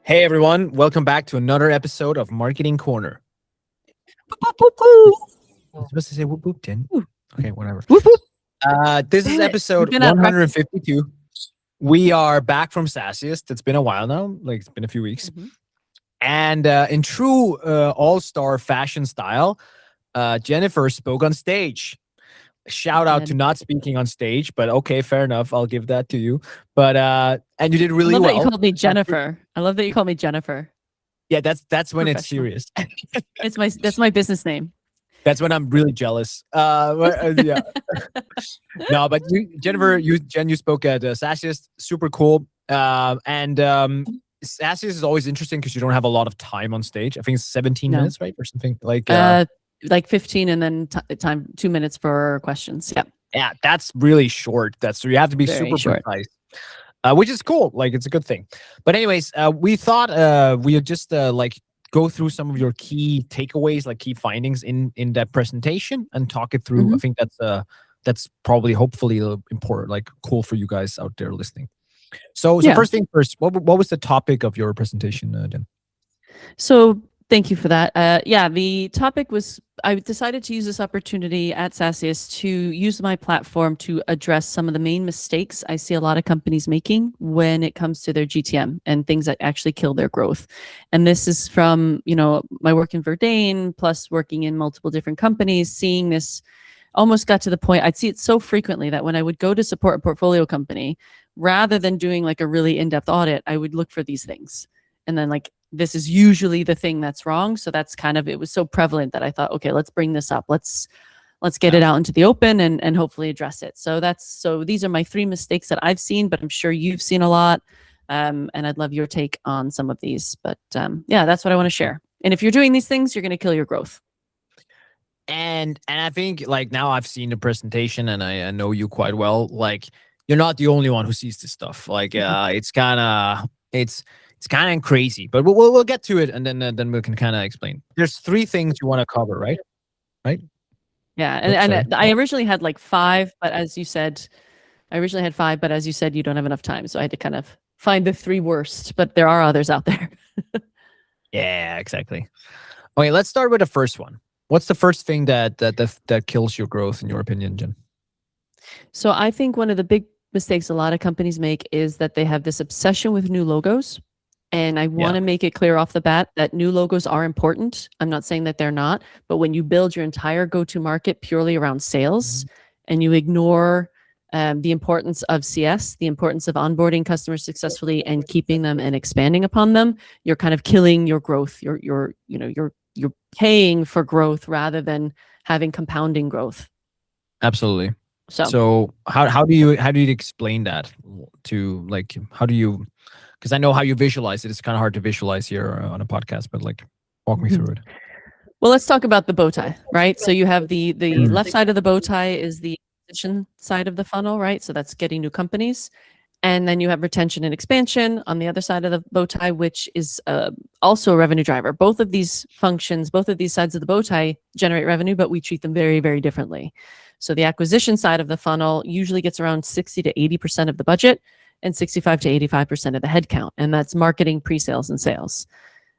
Hey everyone, welcome back to another episode of Marketing Corner. Whoop, whoop, whoop. I'm supposed to say whoop whoop, Jen. Okay, whatever. Whoop, whoop. This is Damn it. episode We've been at 152. We are back from Sassiest. It's been a while now, like it's been a few weeks. Mhm. And in true all-star fashion style, Jennifer spoke on stage. Shout out to not speaking on stage, but okay, fair enough. I'll give that to you. But and you did really I love well. that you called me Jennifer. I love that you called me Jennifer. Yeah, that's when it's Professional. serious. That's my business name. That's when I'm really jealous. Yeah. No, but Jennifer, you spoke at Sassiest, super cool. Sassiest is always interesting because you don't have a lot of time on stage. I think it's 17 minutes, right, or something like 15, and then time 2 minutes for questions. Yep. Yeah, that's really short. So you have to be Very super short. precise. Which is cool. Like it's a good thing. But anyways, we thought we would just like go through some of your key takeaways, like key findings in that presentation, and talk it through. I think that's probably hopefully important, like cool for you guys out there listening. So first thing first, what was the topic of your presentation, Jen? So thank you for that. The topic was, I decided to use this opportunity at Sassiest to use my platform to address some of the main mistakes I see a lot of companies making when it comes to their GTM and things that actually kill their growth. And this is from, my work in Verdane, plus working in multiple different companies, seeing this almost got to the point, I'd see it so frequently that when I would go to support a portfolio company, rather than doing like a really in-depth audit, I would look for these things. And then like, this is usually the thing that's wrong. So that's it was so prevalent that I thought, okay, let's bring this up. Let's get it out into the open and hopefully address it. So these are my 3 mistakes that I've seen, but I'm sure you've seen a lot. And I'd love your take on some of these, but that's what I want to share. And if you're doing these things, you're going to kill your growth. And I think like now I've seen the presentation and I know you quite well. Like you're not the only one who sees this stuff. Like it's kind of crazy, but we'll get to it and then we can kind of explain. There's 3 things you want to cover, right? Right? Yeah, and I originally had like 5, but as you said, you don't have enough time, so I had to kind of find the 3 worst. But there are others out there. Yeah, exactly. Okay, let's start with the first one. What's the first thing that kills your growth, in your opinion, Jen? So I think one of the big mistakes a lot of companies make is that they have this obsession with new logos. And I want to make it clear off the bat that new logos are important. I'm not saying that they're not, but when you build your entire go-to-market purely around sales and you ignore the importance of CS, the importance of onboarding customers successfully and keeping them and expanding upon them, you're kind of killing your growth. You're paying for growth rather than having compounding growth. Absolutely. So how do you explain that to like because I know how you visualize it. It's kind of hard to visualize here on a podcast, but like walk me through it. Well, let's talk about the bow tie, right? So you have the left side of the bow tie is the acquisition side of the funnel, right? So that's getting new companies. And then you have retention and expansion on the other side of the bow tie, which is also a revenue driver. Both of these functions, both of these sides of the bow tie generate revenue, but we treat them very, very differently. So the acquisition side of the funnel usually gets around 60 to 80% of the budget and 65 to 85% of the headcount. And that's marketing, pre-sales, and sales.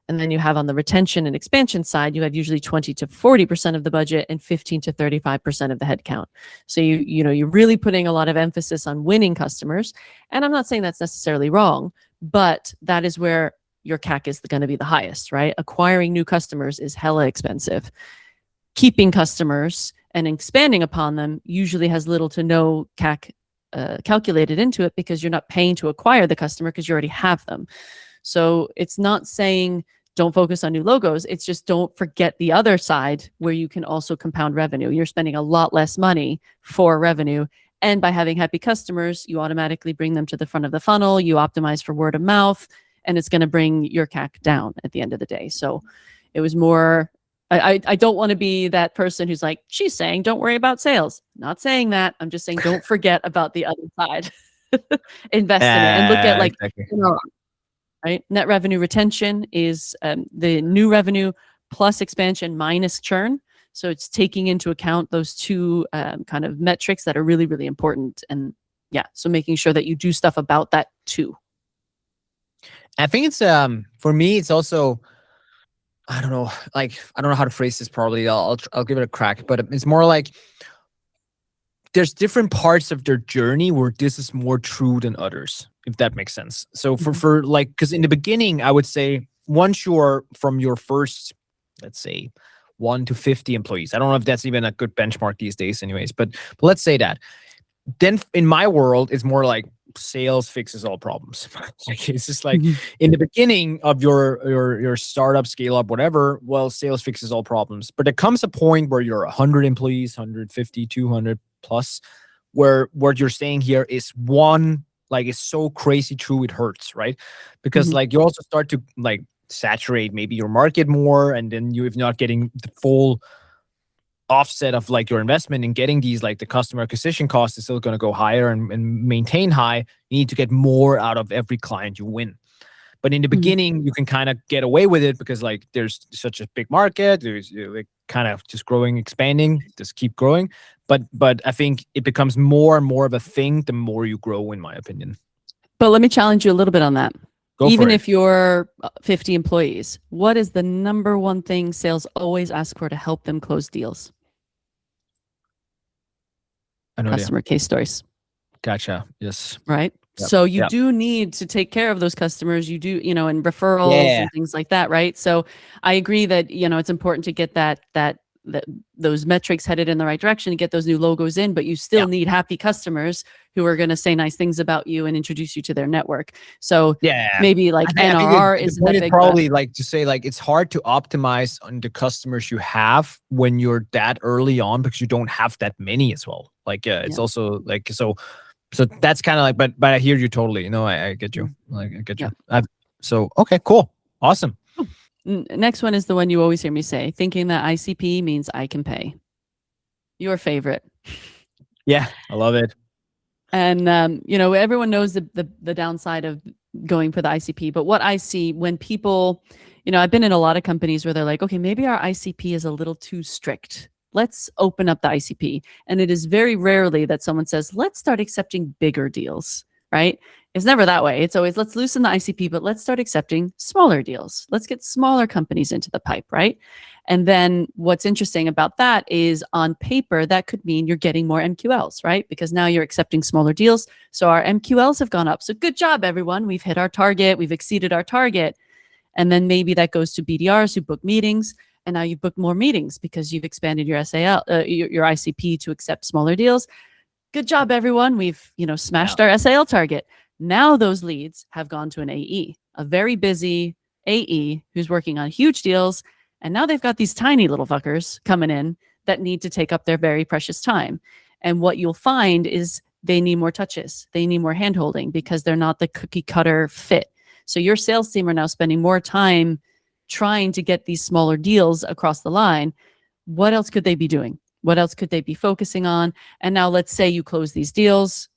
And then you have on the retention and expansion side, you have usually 20 to 40% of the budget and 15 to 35% of the headcount. So you're really putting a lot of emphasis on winning customers. And I'm not saying that's necessarily wrong, but that is where your CAC is going to be the highest, right? Acquiring new customers is hella expensive. Keeping customers and expanding upon them usually has little to no CAC calculated into it because you're not paying to acquire the customer because you already have them. So it's not saying don't focus on new logos. It's just don't forget the other side where you can also compound revenue. You're spending a lot less money for revenue. And by having happy customers, you automatically bring them to the front of the funnel. You optimize for word of mouth, and it's going to bring your CAC down at the end of the day. So it was more, I don't want to be that person who's like, she's saying, don't worry about sales. Not saying that. I'm just saying, don't forget about the other side. Invest in it and look at like, right? Net revenue retention is the new revenue plus expansion minus churn. So it's taking into account those 2 kind of metrics that are really, really important. And so making sure that you do stuff about that too. I think it's for me, it's also, I don't know, like I don't know how to phrase this properly. I'll give it a crack, but it's more like there's different parts of their journey where this is more true than others, if that makes sense. So for like, because in the beginning, I would say once you're from your first, let's say 1 to 50 employees, I don't know if that's even a good benchmark these days anyways, but let's say that. Then in my world, it's more like sales fixes all problems. Like it's just like in the beginning of your startup, scale up, whatever, well, sales fixes all problems. But there comes a point where you're 100 employees, 150, 200 plus, where what you're saying here is one, like it's so crazy true it hurts, right? Because like you also start to like saturate maybe your market more, and then you're not getting the full offset of like your investment in getting these, like the customer acquisition cost is still going to go higher and maintain high. You need to get more out of every client you win. But in the beginning, you can kind of get away with it because like there's such a big market. There's like kind of just growing, expanding, just keep growing. But I think it becomes more and more of a thing the more you grow, in my opinion. But let me challenge you a little bit on that. Even it. if you're 50 employees, what is the number one thing sales always ask for to help them close deals? Customer case stories. Gotcha. Yes. Right. Yep. So you do need to take care of those customers. You do, you know, and referrals and things like that. Right. So I agree that, you know, it's important to get that those metrics headed in the right direction, to get those new logos in, but you still need happy customers who are going to say nice things about you and introduce you to their network. So maybe like NRR isn't that big. Probably like to say like it's hard to optimize on the customers you have when you're that early on because you don't have that many as well. Like it's also like so that's kind of like, but I hear you totally. You know, I get you. Like I get you. So okay, cool, awesome. Next one is the one you always hear me say, thinking that ICP means I can pay. Your favorite. Yeah, I love it. And you know, everyone knows the downside of going for the ICP, but what I see when people, you know, I've been in a lot of companies where they're like, okay, maybe our ICP is a little too strict. Let's open up the ICP. And it is very rarely that someone says, let's start accepting bigger deals, right? It's never that way. It's always, let's loosen the ICP, but let's start accepting smaller deals. Let's get smaller companies into the pipe, right? And then what's interesting about that is on paper, that could mean you're getting more MQLs, right? Because now you're accepting smaller deals. So our MQLs have gone up. So good job, everyone. We've hit our target. We've exceeded our target. And then maybe that goes to BDRs who book meetings. And now you've booked more meetings because you've expanded your SAL, your ICP to accept smaller deals. Good job, everyone. We've, you know, smashed our SAL target. Now those leads have gone to an AE, a very busy AE who's working on huge deals. And now they've got these tiny little fuckers coming in that need to take up their very precious time. And what you'll find is they need more touches. They need more handholding because they're not the cookie cutter fit. So your sales team are now spending more time trying to get these smaller deals across the line. What else could they be doing? What else could they be focusing on? And now let's say you close these deals.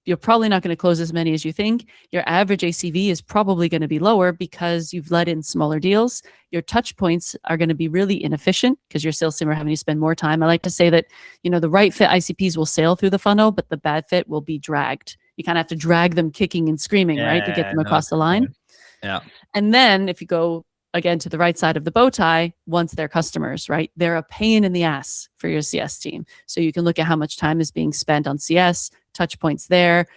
You're probably not going to close as many as you think. Your average ACV is probably going to be lower because you've let in smaller deals. Your touch points are going to be really inefficient because your sales team are having to spend more time. I like to say that, you know, the right fit ICPs will sail through the funnel, but the bad fit will be dragged. You kind of have to drag them kicking and screaming, right, to get them across the line. Yeah. And then if you go again to the right side of the bow tie, once they're customers, right, they're a pain in the ass for your CS team. So you can look at how much time is being spent on CS, touch points there,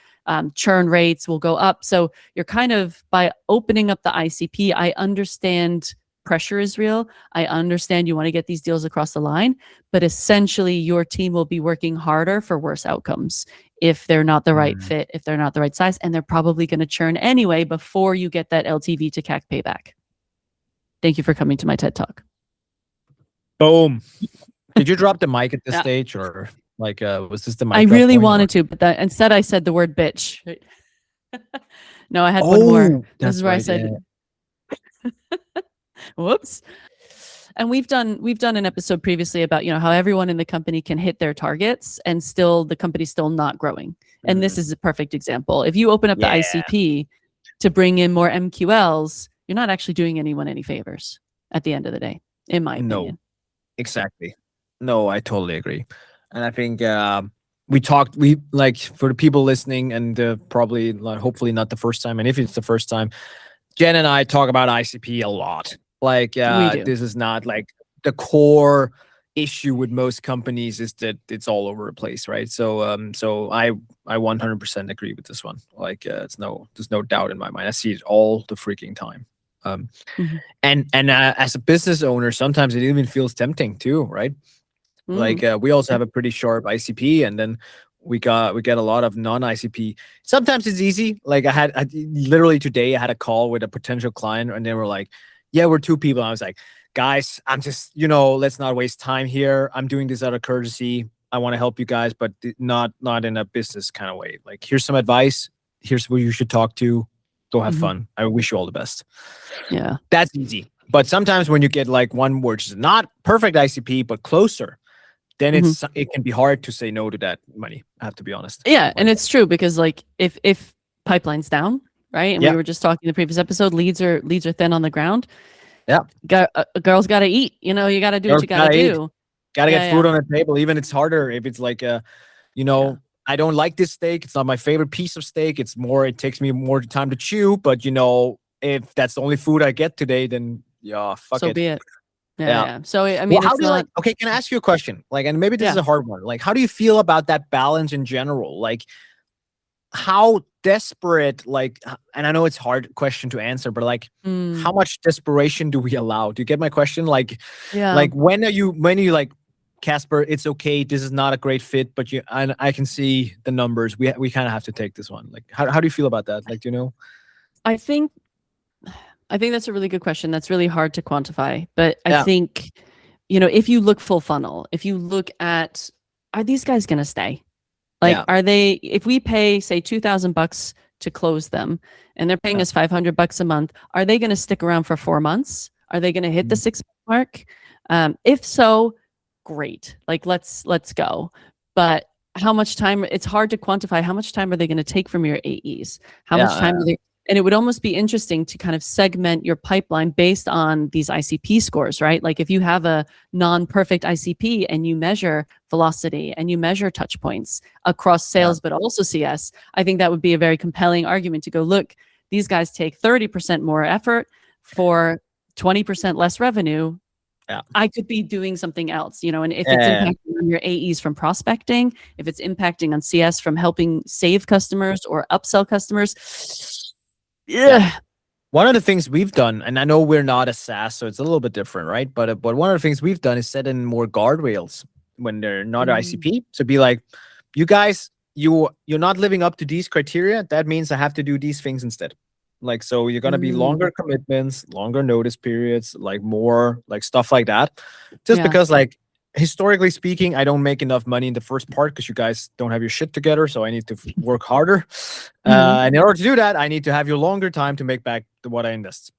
churn rates will go up. So you're kind of, by opening up the ICP, I understand pressure is real. I understand you want to get these deals across the line, but essentially your team will be working harder for worse outcomes if they're not the right fit, if they're not the right size, and they're probably going to churn anyway before you get that LTV to CAC payback. Thank you for coming to my TED Talk. Boom. Did you drop the mic at this stage, or like was this the mic? I really wanted to, but instead I said the word bitch. No, I had one more. This is where I said, whoops. And we've done an episode previously about, you know, how everyone in the company can hit their targets and still the company's still not growing. And this is a perfect example. If you open up the ICP to bring in more MQLs, you're not actually doing anyone any favors at the end of the day, in my opinion. Exactly. No, I totally agree. And I think we like, for the people listening, and probably hopefully not the first time, and if it's the first time, Jen and I talk about ICP a lot. Like, We do. this is not like the core issue with most companies is that it's all over the place, right? So I 100% agree with this one. Like, there's no doubt in my mind. I see it all the freaking time. Mhm. And as a business owner, sometimes it even feels tempting too, right? Like, we also have a pretty sharp ICP, and then we get a lot of non-ICP. Sometimes it's easy. Like, I literally today I had a call with a potential client, and they were like, "Yeah, we're two people." And I was like, "Guys, I'm just, let's not waste time here. I'm doing this out of courtesy. I want to help you guys, but not in a business kind of way. Like, here's some advice. Here's who you should talk to. Go have fun. I wish you all the best." Yeah. That's easy. But sometimes when you get like one which is not perfect ICP but closer, then it can be hard to say no to that money. I have to be honest. Yeah, and it's true because like if pipeline's down, right? And we were just talking in the previous episode, leads are thin on the ground. Yeah. A girl's got to eat. You know, you got to do what you got to do. Got to get food on the table. Even it's harder if it's like I don't like this steak. It's not my favorite piece of steak. It takes me more time to chew. But if that's the only food I get today, then fuck so it. be it. Yeah. So I mean, how do you okay, can I ask you a question? Like, and maybe this is a hard one. Like, how do you feel about that balance in general? Like, how desperate, like, and I know it's a hard question to answer, but like, how much desperation do we allow? Do you get my question? Like, like when are you like, Casper, it's okay, this is not a great fit, but I can see the numbers. We kind of have to take this one. Like, how do you feel about that? Like, do you know? I think that's a really good question. That's really hard to quantify. But I think, if you look full funnel, if you look at, are these guys going to stay? Like, are they, if we pay, say, $2,000 to close them and they're paying us $500 a month, are they going to stick around for 4 months? Are they going to hit the 6 mark? If so, great. Like, let's go. But how much time, it's hard to quantify how much time are they going to take from your AEs? How much time are they? And it would almost be interesting to kind of segment your pipeline based on these ICP scores, right? Like if you have a non-perfect ICP and you measure velocity and you measure touch points across sales, but also CS, I think that would be a very compelling argument to go, look, these guys take 30% more effort for 20% less revenue. I could be doing something else, and if it's impacting on your AEs from prospecting, if it's impacting on CS from helping save customers or upsell customers, one of the things we've done, and I know we're not a SaaS, so it's a little bit different, right? But one of the things we've done is set in more guardrails when they're not ICP. So be like, you guys, you're not living up to these criteria. That means I have to do these things instead. Like, so you're gonna be longer commitments, longer notice periods, like more like stuff like that. Just because, like, historically speaking, I don't make enough money in the first part because you guys don't have your shit together. So I need to work harder. And in order to do that, I need to have your longer time to make back what I invest.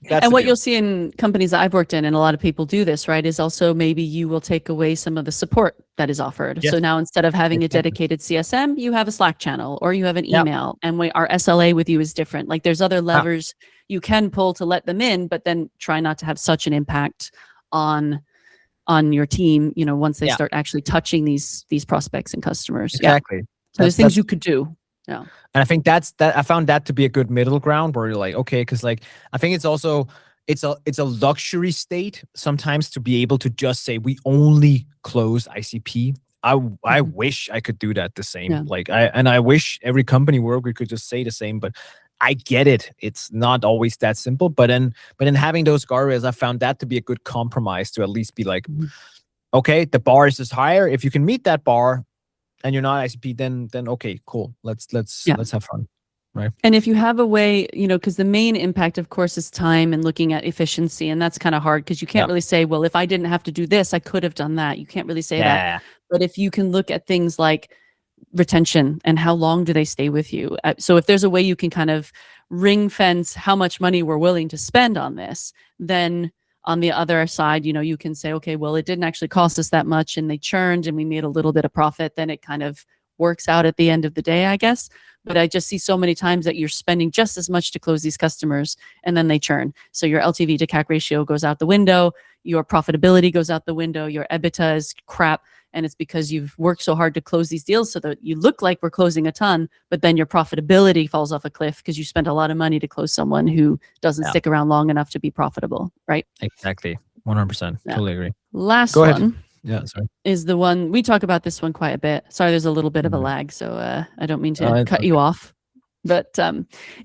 And what you'll see in companies that I've worked in, and a lot of people do this, right, is also maybe you will take away some of the support that is offered. So now instead of having a dedicated CSM, you have a Slack channel or you have an email, and our SLA with you is different. Like there's other levers you can pull to let them in, but then try not to have such an impact on your team, once they start actually touching these prospects and customers. Exactly. So there's things you could do. Yeah. And I think I found that to be a good middle ground where you're like, okay, because like I think it's also it's a luxury state sometimes to be able to just say we only close ICP. I wish I could do that the same. Yeah. Like I wish every company we could just say the same, but I get it. It's not always that simple. But in having those guardrails, I found that to be a good compromise to at least be like, okay, the bar is just higher. If you can meet that bar and you're not ICP, then okay, cool. Let's have fun. Right. And if you have a way, because the main impact, of course, is time and looking at efficiency. And that's kind of hard because you can't really say, well, if I didn't have to do this, I could have done that. You can't really say that. But if you can look at things like retention and how long do they stay with you. So if there's a way you can kind of ring fence how much money we're willing to spend on this, then on the other side, you can say, okay, well, it didn't actually cost us that much and they churned and we made a little bit of profit. Then it kind of works out at the end of the day, I guess. But I just see so many times that you're spending just as much to close these customers and then they churn. So your LTV to CAC ratio goes out the window, your profitability goes out the window, your EBITDA is crap. And it's because you've worked so hard to close these deals so that you look like we're closing a ton, but then your profitability falls off a cliff because you spent a lot of money to close someone who doesn't stick around long enough to be profitable, right? Exactly. 100%. Totally agree. Last Go ahead. one Sorry. is the one, we talk about this one quite a bit. Sorry, there's a little bit of a lag, so I don't mean to cut you off. But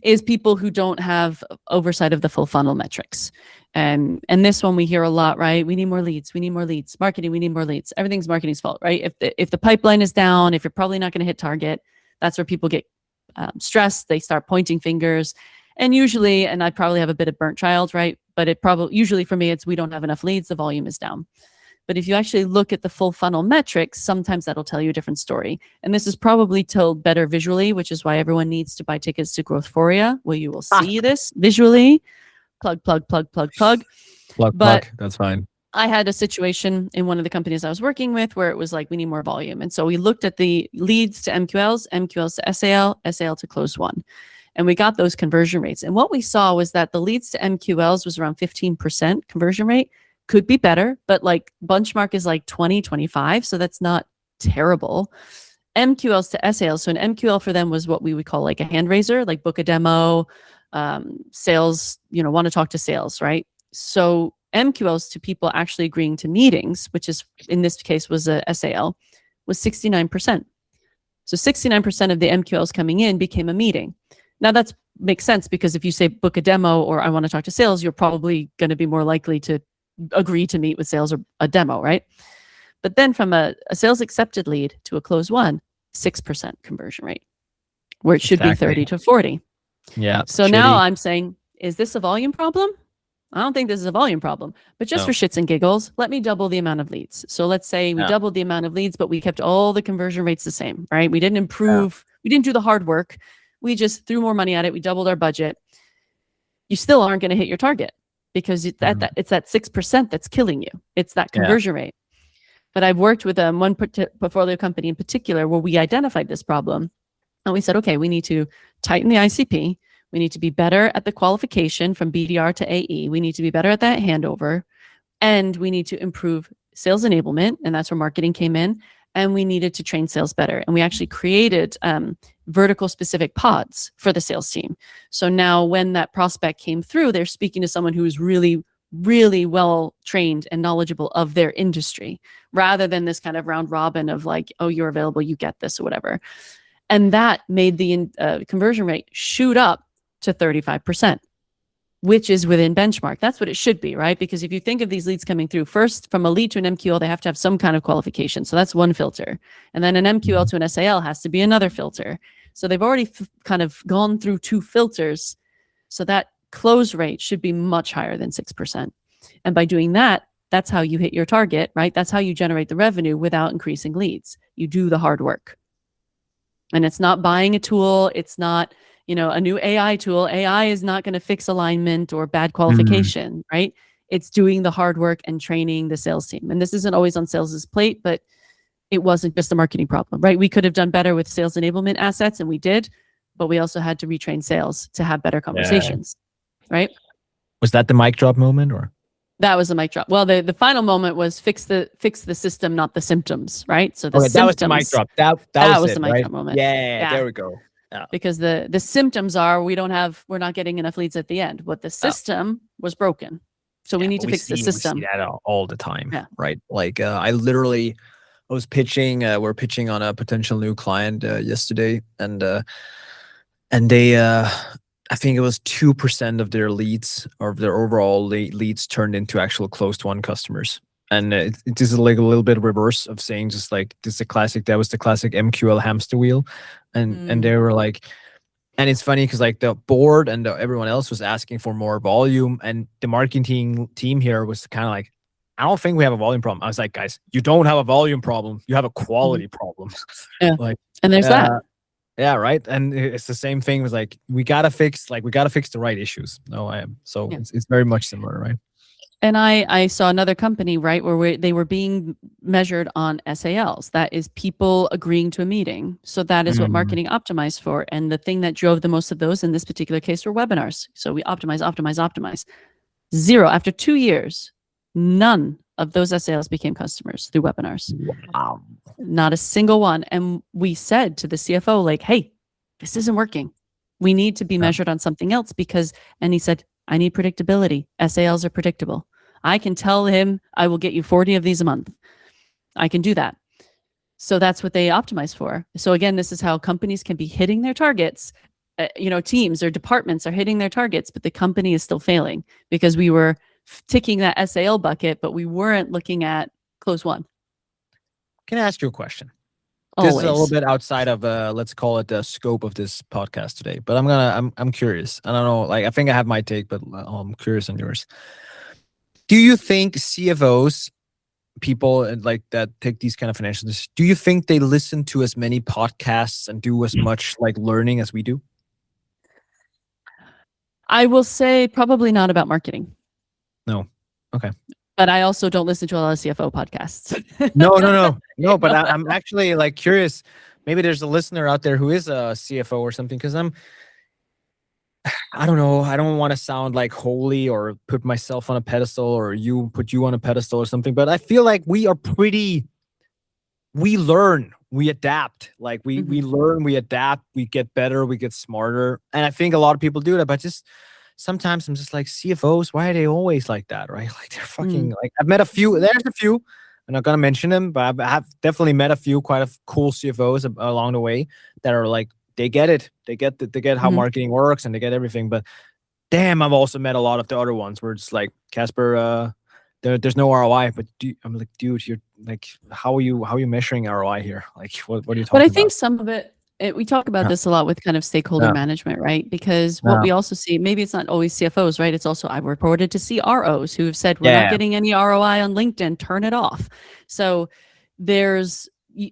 is people who don't have oversight of the full funnel metrics. And this one we hear a lot, right? We need more leads. We need more leads. Marketing, we need more leads. Everything's marketing's fault, right? If the pipeline is down, if you're probably not going to hit target, that's where people get stressed. They start pointing fingers. And usually, and I probably have a bit of burnt child, right? But usually for me, it's we don't have enough leads. The volume is down. But if you actually look at the full funnel metrics, sometimes that'll tell you a different story. And this is probably told better visually, which is why everyone needs to buy tickets to Growthphoria, where you will see this visually. Plug. That's fine. I had a situation in one of the companies I was working with where it was like, we need more volume. And so we looked at the leads to MQLs, MQLs to SAL, SAL to close one. And we got those conversion rates. And what we saw was that the leads to MQLs was around 15% conversion rate. Could be better, but like benchmark is like 20, 25. So that's not terrible. MQLs to SALs. So an MQL for them was what we would call like a hand raiser, like book a demo, sales, want to talk to sales, right? So MQLs to people actually agreeing to meetings, which is in this case was a SAL, was 69%. So 69% of the MQLs coming in became a meeting. Now that makes sense because if you say book a demo or I want to talk to sales, you're probably going to be more likely to agree to meet with sales or a demo, right? But then from a sales accepted lead to a close one, 6% conversion rate, where it should be 30 to 40. Yeah. So now I'm saying, is this a volume problem? I don't think this is a volume problem, but just for shits and giggles, let me double the amount of leads. So let's say we doubled the amount of leads, but we kept all the conversion rates the same, right? We didn't improve. We didn't do the hard work. We just threw more money at it. We doubled our budget. You still aren't going to hit your target because it's that 6% that's killing you. It's that conversion rate. But I've worked with one portfolio company in particular where we identified this problem and we said, okay, we need to tighten the ICP. We need to be better at the qualification from BDR to AE. We need to be better at that handover. And we need to improve sales enablement. And that's where marketing came in. And we needed to train sales better. And we actually created vertical specific pods for the sales team. So now when that prospect came through, they're speaking to someone who is really, really well trained and knowledgeable of their industry, rather than this kind of round robin of like, oh, you're available, you get this or whatever. And that made the conversion rate shoot up to 35%, which is within benchmark. That's what it should be, right? Because if you think of these leads coming through, first from a lead to an MQL, they have to have some kind of qualification. So that's one filter. And then an MQL to an SAL has to be another filter. So they've already kind of gone through two filters. So that close rate should be much higher than 6%. And by doing that, that's how you hit your target, right? That's how you generate the revenue without increasing leads. You do the hard work. And it's not buying a tool. It's not, a new AI tool. AI is not going to fix alignment or bad qualification, right? It's doing the hard work and training the sales team. And this isn't always on sales's plate, but it wasn't just a marketing problem, right? We could have done better with sales enablement assets, and we did, but we also had to retrain sales to have better conversations, right? Was that the mic drop moment, or? That was the mic drop. Well, the final moment was fix the system, not the symptoms, right? So that was the mic drop. That was the mic drop moment. Yeah, there we go. Yeah. Because the symptoms are we're not getting enough leads at the end. What the system was broken. So we need to fix the system. We see that all the time, right? Like I was pitching, we're pitching on a potential new client yesterday, and they, I think it was 2% of their leads or their overall leads turned into actual closed won customers. And it is like a little bit reverse of saying just like that was the classic MQL hamster wheel. And they were like, and it's funny because like the board and everyone else was asking for more volume, and the marketing team here was kind of like, I don't think we have a volume problem. I was like, guys, you don't have a volume problem. You have a quality problem. Yeah. And there's that. Yeah, right. And it's the same thing with like, we gotta fix the right issues. It's very much similar, right? And I saw another company, right, where they were being measured on SALs. That is people agreeing to a meeting. So that is what marketing optimized for. And the thing that drove the most of those in this particular case were webinars. So we optimize. 0. After 2 years, none of those SALs became customers through webinars. Wow. Not a single one. And we said to the CFO, like, hey, this isn't working. We need to be measured on something else and he said, I need predictability. SALs are predictable. I can tell him I will get you 40 of these a month. I can do that. So that's what they optimize for. So again, this is how companies can be hitting their targets. Teams or departments are hitting their targets, but the company is still failing because we were ticking that SAL bucket, but we weren't looking at close one. Can I ask you a question? Always. This is a little bit outside of let's call it the scope of this podcast today, but I'm curious. I don't know, like I think I have my take, but I'm curious on yours. Do you think CFOs, people like that take these kind of financial decisions, do you think they listen to as many podcasts and do as much like learning as we do? I will say probably not about marketing. No. Okay. But I also don't listen to a lot of CFO podcasts. No. But I'm actually like curious. Maybe there's a listener out there who is a CFO or something, because I don't know. I don't want to sound like holy or put myself on a pedestal or put you on a pedestal or something. But I feel like we learn, we adapt. Like we learn, we adapt, we get better, we get smarter. And I think a lot of people do that. But just sometimes I'm just like, CFOs, why are they always like that, right? Like they're fucking like, I've met a few. There's a few. I'm not gonna mention them, but I have definitely met a few quite cool CFOs along the way that are like, they get it. They get how marketing works and they get everything. But damn, I've also met a lot of the other ones where it's like, Casper, there's no ROI. But I'm like, dude, you're like, how are you measuring ROI here? Like, what are you talking about? But I think some of it, we talk about this a lot with kind of stakeholder management, right? Because what we also see, maybe it's not always CFOs, right? It's also, I've reported to CROs who have said, we're not getting any ROI on LinkedIn, turn it off. So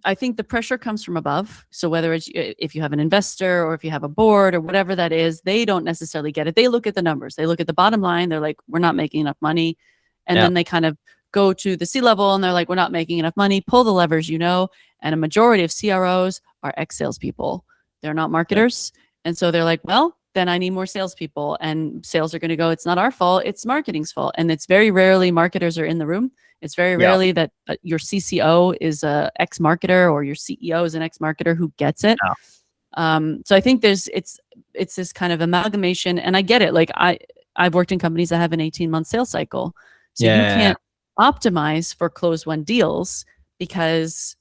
I think the pressure comes from above. So whether it's if you have an investor or if you have a board or whatever that is, they don't necessarily get it. They look at the numbers. They look at the bottom line. They're like, we're not making enough money. And then they kind of go to the C-level and they're like, we're not making enough money. Pull the levers, and a majority of CROs are ex-salespeople. They're not marketers. And so they're like, well, then I need more salespeople. And sales are going to go, it's not our fault. It's marketing's fault. And it's very rarely marketers are in the room. It's very rarely that your CCO is a ex-marketer or your CEO is an ex-marketer who gets it. So I think it's this kind of amalgamation, and I get it. Like I've worked in companies that have an 18-month sales cycle. So you can't optimize for close one deals because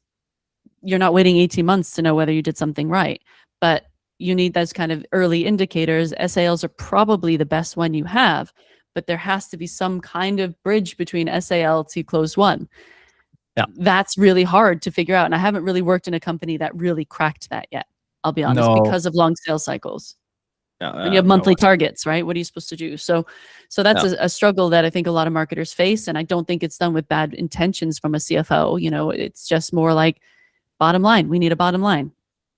you're not waiting 18 months to know whether you did something right. But you need those kind of early indicators. SALs are probably the best one you have, but there has to be some kind of bridge between SAL to close one. That's really hard to figure out. And I haven't really worked in a company that really cracked that yet. I'll be honest, because of long sales cycles. And you have monthly targets, right? What are you supposed to do? So that's a struggle that I think a lot of marketers face. And I don't think it's done with bad intentions from a CFO. It's just more like bottom line. We need a bottom line.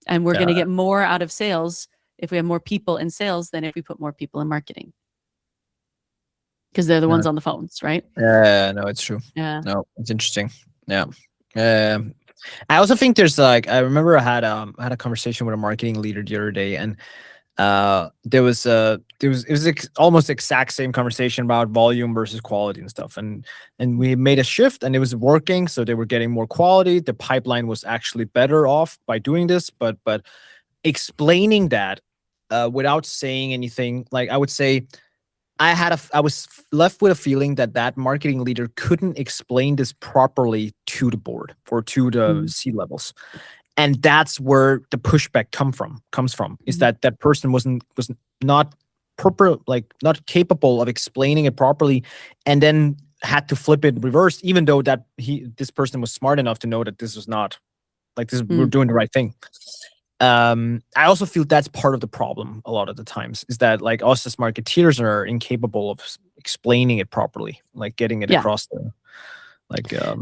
And we're going to get more out of sales if we have more people in sales than if we put more people in marketing. Because they're the ones on the phones, right? Yeah, no, it's true. Yeah. No, it's interesting. Yeah. I also think there's like, I remember I had a conversation with a marketing leader the other day, and it was almost exact same conversation about volume versus quality and stuff. And we made a shift and it was working. So they were getting more quality. The pipeline was actually better off by doing this, but explaining that without saying anything, like I would say, I was left with a feeling that marketing leader couldn't explain this properly to the board or to the C-levels. And that's where the pushback comes from, is that person was not proper, like not capable of explaining it properly, and then had to flip it reverse, even though this person was smart enough to know that this was not like this. We're doing the right thing. I also feel that's part of the problem a lot of the times, is that like us as marketeers are incapable of explaining it properly, like getting it across the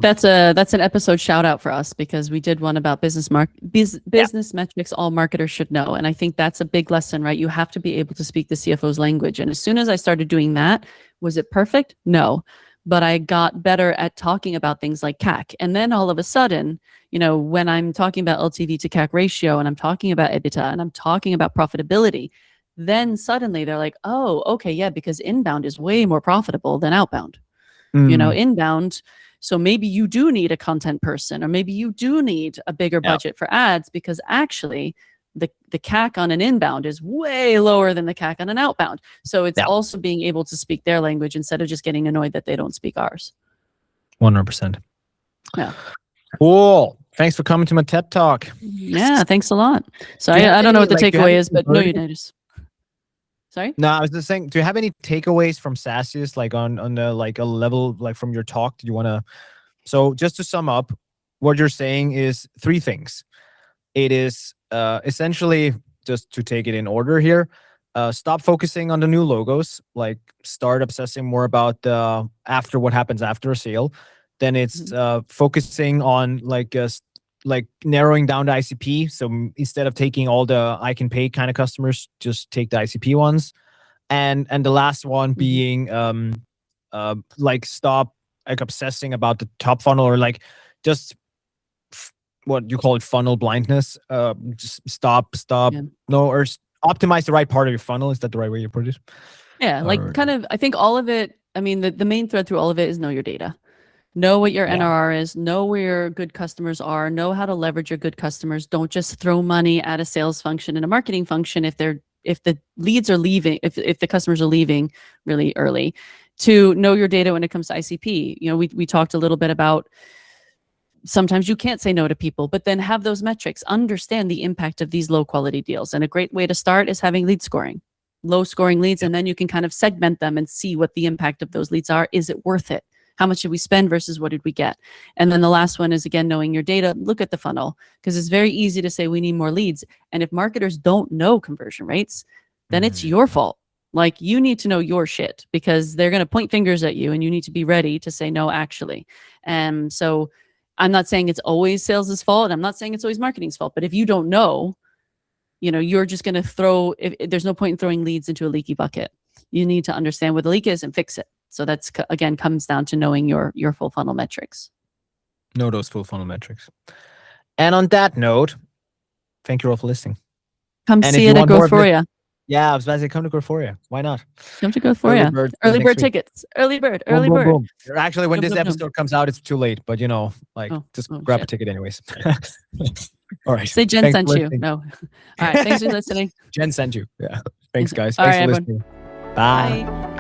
that's an episode shout out for us, because we did one about business metrics all marketers should know. And I think that's a big lesson, right? You have to be able to speak the CFO's language. And as soon as I started doing that, was it perfect? No. But I got better at talking about things like CAC. And then all of a sudden, when I'm talking about LTV to CAC ratio, and I'm talking about EBITDA, and I'm talking about profitability, then suddenly they're like, oh, okay, yeah, because inbound is way more profitable than outbound. Inbound, So maybe you do need a content person, or maybe you do need a bigger budget for ads, because actually the CAC on an inbound is way lower than the CAC on an outbound. So it's also being able to speak their language instead of just getting annoyed that they don't speak ours. 100%. Yeah. Cool. Thanks for coming to my TED Talk. Yeah, thanks a lot. So I don't know what the takeaway is, but know your data. Sorry? No, I was just saying, do you have any takeaways from SaaSiest, like on the like a level, like from your talk? Do you want to? So just to sum up, what you're saying is 3 things. It is essentially, just to take it in order here, stop focusing on the new logos, like start obsessing more about the after, what happens after a sale. Then it's focusing on like narrowing down the ICP. So instead of taking all the I can pay kind of customers, just take the ICP ones. And the last one being like stop like obsessing about the top funnel, or like just what you call it, funnel blindness. Just stop no, or optimize the right part of your funnel. Is that the right way you put it? Yeah, like kind of, I think all of it, I mean, the main thread through all of it is know your data. Know what your NRR is, know where your good customers are, know how to leverage your good customers. Don't just throw money at a sales function and a marketing function if the leads are leaving, if the customers are leaving really early. To know your data when it comes to ICP. You know, we talked a little bit about sometimes you can't say no to people, but then have those metrics, understand the impact of these low quality deals. And a great way to start is having lead scoring, low scoring leads. And then you can kind of segment them and see what the impact of those leads are. Is it worth it? How much did we spend versus what did we get? And then the last one is, again, knowing your data. Look at the funnel, because it's very easy to say we need more leads. And if marketers don't know conversion rates, then it's your fault. Like, you need to know your shit, because they're going to point fingers at you and you need to be ready to say no, actually. And so I'm not saying it's always sales' fault, and I'm not saying it's always marketing's fault, but if you don't know, you know, you're just going to throw, there's no point in throwing leads into a leaky bucket. You need to understand what the leak is and fix it. So that's, again, comes down to knowing your full funnel metrics. Know those full funnel metrics. And on that note, thank you all for listening. Come see it at Growthoria. Yeah, I was about to say, come to Growthoria. Why not? Come to Growthoria. Early bird tickets. Early bird. Early bird. Boom. Actually, when this episode comes out, it's too late. But you know, like, just grab a ticket anyways. All right. Say Jen sent you. No. All right. Thanks for listening. Jen sent you. Yeah. Thanks, guys. All Thanks right, for everyone. listening. Bye.